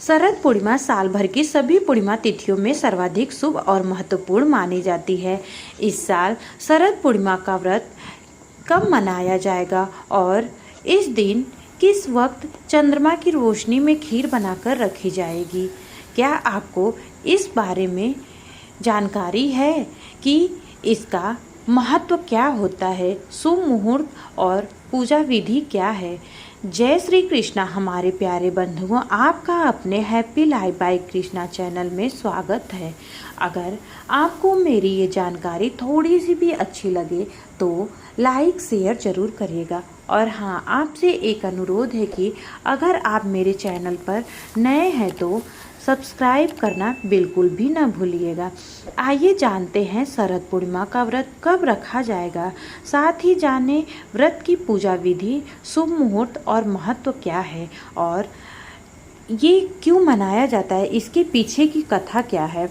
शरद पूर्णिमा साल भर की सभी पूर्णिमा तिथियों में सर्वाधिक शुभ और महत्वपूर्ण मानी जाती है। इस साल शरद पूर्णिमा का व्रत कब मनाया जाएगा और इस दिन किस वक्त चंद्रमा की रोशनी में खीर बनाकर रखी जाएगी? क्या आपको इस बारे में जानकारी है कि इसका महत्व क्या होता है, शुभ मुहूर्त और पूजा विधि क्या है? जय श्री कृष्णा हमारे प्यारे बंधुओं, आपका अपने happy life by Krishna channel में स्वागत है। अगर आपको मेरी ये जानकारी थोड़ी सी भी अच्छी लगे तो लाइक शेयर ज़रूर करिएगा। और हाँ, आपसे एक अनुरोध है कि अगर आप मेरे चैनल पर नए हैं तो सब्सक्राइब करना बिल्कुल भी ना भूलिएगा। आइए जानते हैं शरद पूर्णिमा का व्रत कब रखा जाएगा, साथ ही जाने व्रत की पूजा विधि, शुभ मुहूर्त और महत्व क्या है और ये क्यों मनाया जाता है, इसके पीछे की कथा क्या है।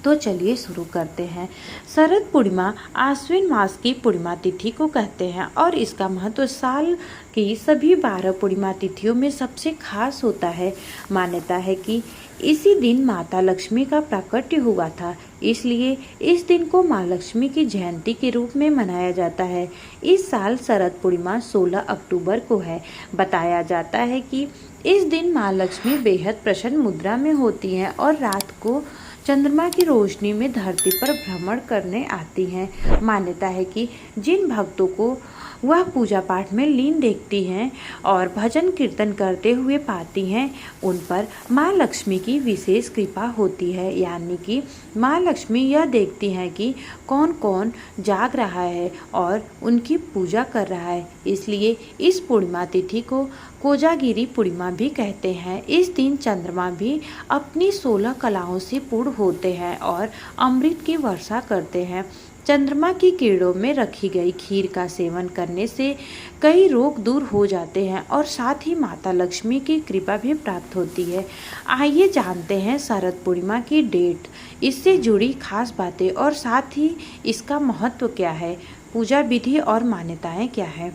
तो चलिए शुरू करते हैं। शरद पूर्णिमा आश्विन मास की पूर्णिमा तिथि को कहते हैं और इसका महत्व साल की सभी 12 पूर्णिमा तिथियों में सबसे खास होता है। मान्यता है कि इसी दिन माता लक्ष्मी का प्राकट्य हुआ था, इसलिए इस दिन को माँ लक्ष्मी की जयंती के रूप में मनाया जाता है। इस साल शरद पूर्णिमा 16 अक्टूबर को है। बताया जाता है कि इस दिन माँ लक्ष्मी बेहद प्रसन्न मुद्रा में होती हैं और रात को चंद्रमा की रोशनी में धरती पर भ्रमण करने आती हैं। मान्यता है कि जिन भक्तों को वह पूजा पाठ में लीन देखती हैं और भजन कीर्तन करते हुए पाती हैं, उन पर माँ लक्ष्मी की विशेष कृपा होती है। यानी कि माँ लक्ष्मी यह देखती हैं कि कौन कौन जाग रहा है और उनकी पूजा कर रहा है। इसलिए इस पूर्णिमा तिथि को कोजागिरी पूर्णिमा भी कहते हैं। इस दिन चंद्रमा भी अपनी 16 कलाओं से पूर्ण होते हैं और अमृत की वर्षा करते हैं। चंद्रमा की किरणों में रखी गई खीर का सेवन करने से कई रोग दूर हो जाते हैं और साथ ही माता लक्ष्मी की कृपा भी प्राप्त होती है। आइए जानते हैं शरद पूर्णिमा की डेट, इससे जुड़ी खास बातें और साथ ही इसका महत्व क्या है, पूजा विधि और मान्यताएं क्या है।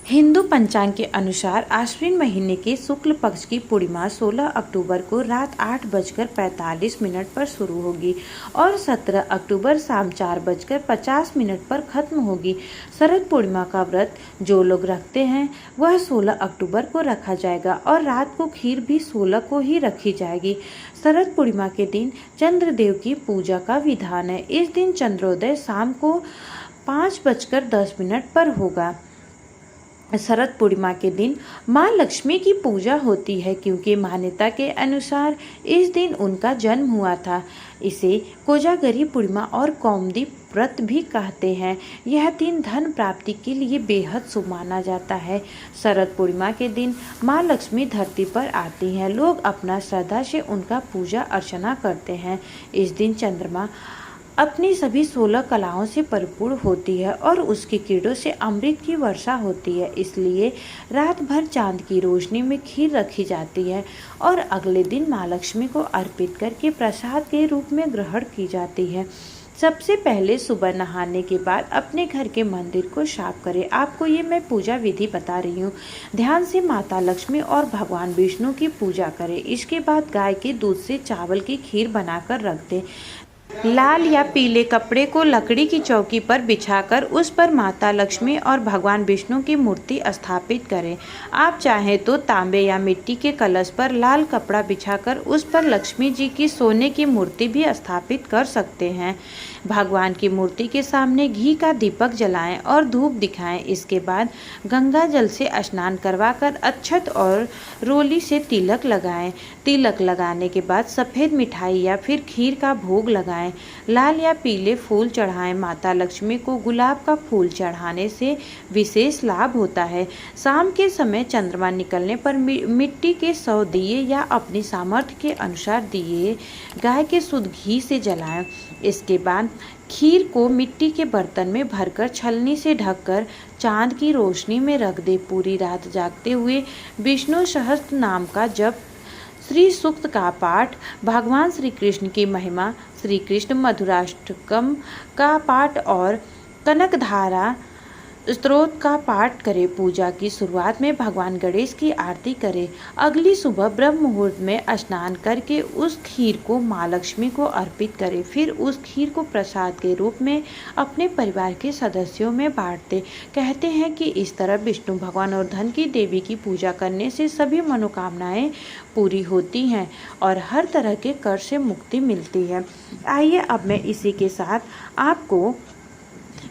हिंदू पंचांग के अनुसार आश्विन महीने के शुक्ल पक्ष की पूर्णिमा 16 अक्टूबर को रात 8:45 पर शुरू होगी और 17 अक्टूबर शाम 4:50 पर खत्म होगी। शरद पूर्णिमा का व्रत जो लोग रखते हैं वह 16 अक्टूबर को रखा जाएगा और रात को खीर भी 16 को ही रखी जाएगी। शरद पूर्णिमा के दिन चंद्रदेव की पूजा का विधान है। इस दिन चंद्रोदय शाम को 5:10 पर होगा। शरद पूर्णिमा के दिन माँ लक्ष्मी की पूजा होती है क्योंकि मान्यता के अनुसार इस दिन उनका जन्म हुआ था। इसे कोजागरी पूर्णिमा और कौमुदी व्रत भी कहते हैं। यह दिन धन प्राप्ति के लिए बेहद शुभ माना जाता है। शरद पूर्णिमा के दिन माँ लक्ष्मी धरती पर आती हैं। लोग अपना श्रद्धा से उनका पूजा अर्चना करते हैं। इस दिन चंद्रमा अपनी सभी 16 कलाओं से परिपूर्ण होती है और उसकी किरणों से अमृत की वर्षा होती है। इसलिए रात भर चांद की रोशनी में खीर रखी जाती है और अगले दिन माँ लक्ष्मी को अर्पित करके प्रसाद के रूप में ग्रहण की जाती है। सबसे पहले सुबह नहाने के बाद अपने घर के मंदिर को साफ करें। आपको ये मैं पूजा विधि बता रही हूँ। ध्यान से माता लक्ष्मी और भगवान विष्णु की पूजा करें। इसके बाद गाय के दूध से चावल की खीर बनाकर रख दें। लाल या पीले कपड़े को लकड़ी की चौकी पर बिछाकर उस पर माता लक्ष्मी और भगवान विष्णु की मूर्ति स्थापित करें। आप चाहें तो तांबे या मिट्टी के कलश पर लाल कपड़ा बिछाकर उस पर लक्ष्मी जी की सोने की मूर्ति भी स्थापित कर सकते हैं। भगवान की मूर्ति के सामने घी का दीपक जलाएं और धूप दिखाएं। इसके बाद गंगा जल से स्नान करवाकर अक्षत और रोली से तिलक लगाएं। तिलक लगाने के बाद सफ़ेद मिठाई या फिर खीर का भोग लगाएं। लाल या पीले फूल चढ़ाएं। माता लक्ष्मी को गुलाब का फूल चढ़ाने से विशेष लाभ होता है। शाम के समय चंद्रमा निकलने पर मिट्टी के 100 दिए या अपनी सामर्थ्य के अनुसार दिए गाय के शुद्ध घी से जलाएं। इसके बाद खीर को मिट्टी के बर्तन में भरकर छलनी से ढककर चांद की रोशनी में रख दे। पूरी रात जागते हुए विष्णु सहस्त्र नाम का जप, श्री सूक्त का पाठ, भगवान श्री कृष्ण की महिमा, श्री कृष्ण मधुराष्टकम का पाठ और कनकधारा स्तोत्र का पाठ करें। पूजा की शुरुआत में भगवान गणेश की आरती करें। अगली सुबह ब्रह्म मुहूर्त में स्नान करके उस खीर को माँ लक्ष्मी को अर्पित करें। फिर उस खीर को प्रसाद के रूप में अपने परिवार के सदस्यों में बांट दें। कहते हैं कि इस तरह विष्णु भगवान और धन की देवी की पूजा करने से सभी मनोकामनाएं पूरी होती हैं और हर तरह के कर्ज से मुक्ति मिलती है। आइए अब मैं इसी के साथ आपको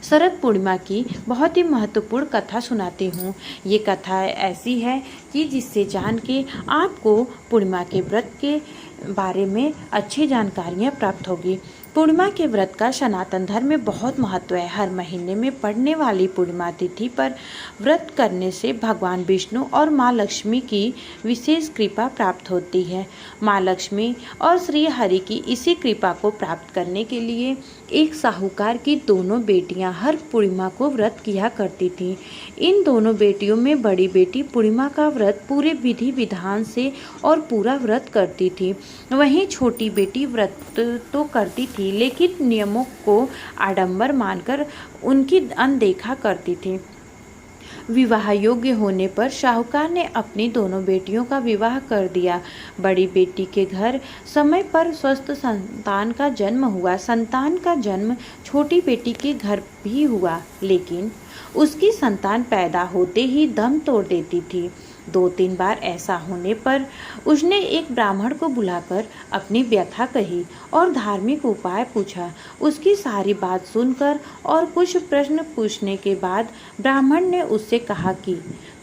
शरद पूर्णिमा की बहुत ही महत्वपूर्ण कथा सुनाती हूँ। ये कथा ऐसी है कि जिससे जान के आपको पूर्णिमा के व्रत के बारे में अच्छी जानकारियाँ प्राप्त होगी। पूर्णिमा के व्रत का सनातन धर्म में बहुत महत्व है। हर महीने में पड़ने वाली पूर्णिमा तिथि पर व्रत करने से भगवान विष्णु और माँ लक्ष्मी की विशेष कृपा प्राप्त होती है। माँ लक्ष्मी और श्री हरि की इसी कृपा को प्राप्त करने के लिए एक साहूकार की दोनों बेटियां हर पूर्णिमा को व्रत किया करती थीं। इन दोनों बेटियों में बड़ी बेटी पूर्णिमा का व्रत पूरे विधि विधान से और पूरा व्रत करती थी। वहीं छोटी बेटी व्रत तो करती थी लेकिन नियमों को आडंबर मानकर उनकी अनदेखा करती थी। विवाह योग्य होने पर शाहूकार ने अपनी दोनों बेटियों का विवाह कर दिया। बड़ी बेटी के घर समय पर स्वस्थ संतान का जन्म हुआ। संतान का जन्म छोटी बेटी के घर भी हुआ, लेकिन उसकी संतान पैदा होते ही दम तोड़ देती थी। 2-3 बार ऐसा होने पर उसने एक ब्राह्मण को बुलाकर अपनी व्यथा कही और धार्मिक उपाय पूछा। उसकी सारी बात सुनकर और कुछ प्रश्न पूछने के बाद ब्राह्मण ने उससे कहा कि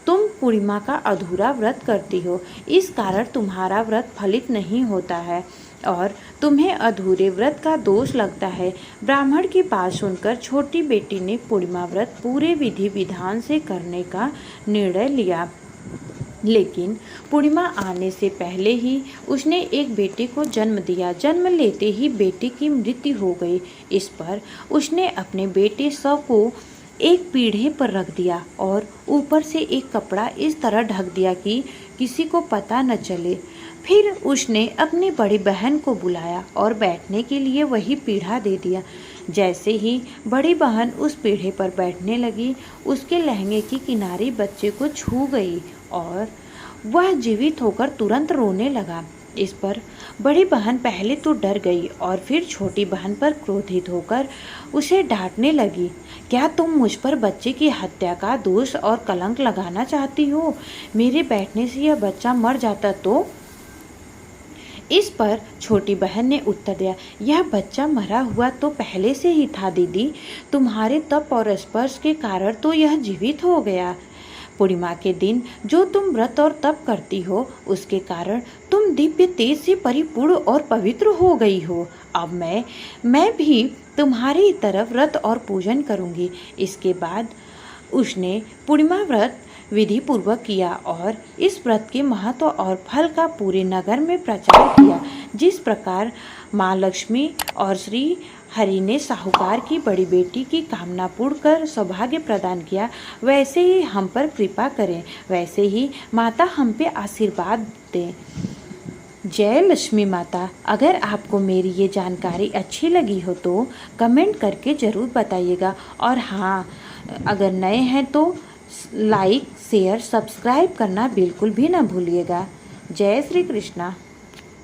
तुम पूर्णिमा का अधूरा व्रत करती हो, इस कारण तुम्हारा व्रत फलित नहीं होता है और तुम्हें अधूरे व्रत का दोष लगता है। ब्राह्मण की बात सुनकर छोटी बेटी ने पूर्णिमा व्रत पूरे विधि विधान से करने का निर्णय लिया, लेकिन पूर्णिमा आने से पहले ही उसने एक बेटे को जन्म दिया। जन्म लेते ही बेटे की मृत्यु हो गई। इस पर उसने अपने बेटे शव को एक पीढ़े पर रख दिया और ऊपर से एक कपड़ा इस तरह ढक दिया कि किसी को पता न चले। फिर उसने अपनी बड़ी बहन को बुलाया और बैठने के लिए वही पीढ़ा दे दिया। जैसे ही बड़ी बहन उस पीढ़े पर बैठने लगी, उसके लहंगे की किनारी बच्चे को छू गई और वह जीवित होकर तुरंत रोने लगा। इस पर बड़ी बहन पहले तो डर गई और फिर छोटी बहन पर क्रोधित होकर उसे डांटने लगी। क्या तुम मुझ पर बच्चे की हत्या का दोष और कलंक लगाना चाहती हो? मेरे बैठने से यह बच्चा मर जाता तो? इस पर छोटी बहन ने उत्तर दिया, यह बच्चा मरा हुआ तो पहले से ही था दीदी, तुम्हारे तप और स्पर्श के कारण तो यह जीवित हो गया। पूर्णिमा के दिन जो तुम व्रत और तप करती हो, उसके कारण तुम दिव्य तेज से परिपूर्ण और पवित्र हो गई हो। अब मैं भी तुम्हारी तरफ व्रत और पूजन करूंगी। इसके बाद उसने पूर्णिमा व्रत विधि पूर्वक किया और इस व्रत के महत्व और फल का पूरे नगर में प्रचार किया। जिस प्रकार माँ लक्ष्मी और श्री हरि ने साहूकार की बड़ी बेटी की कामना पूर्ण कर सौभाग्य प्रदान किया, वैसे ही हम पर कृपा करें, वैसे ही माता हम पे आशीर्वाद दें। जय लक्ष्मी माता। अगर आपको मेरी ये जानकारी अच्छी लगी हो तो कमेंट करके ज़रूर बताइएगा और हाँ, अगर नए हैं तो लाइक शेयर सब्सक्राइब करना बिल्कुल भी ना भूलिएगा। जय श्री कृष्णा।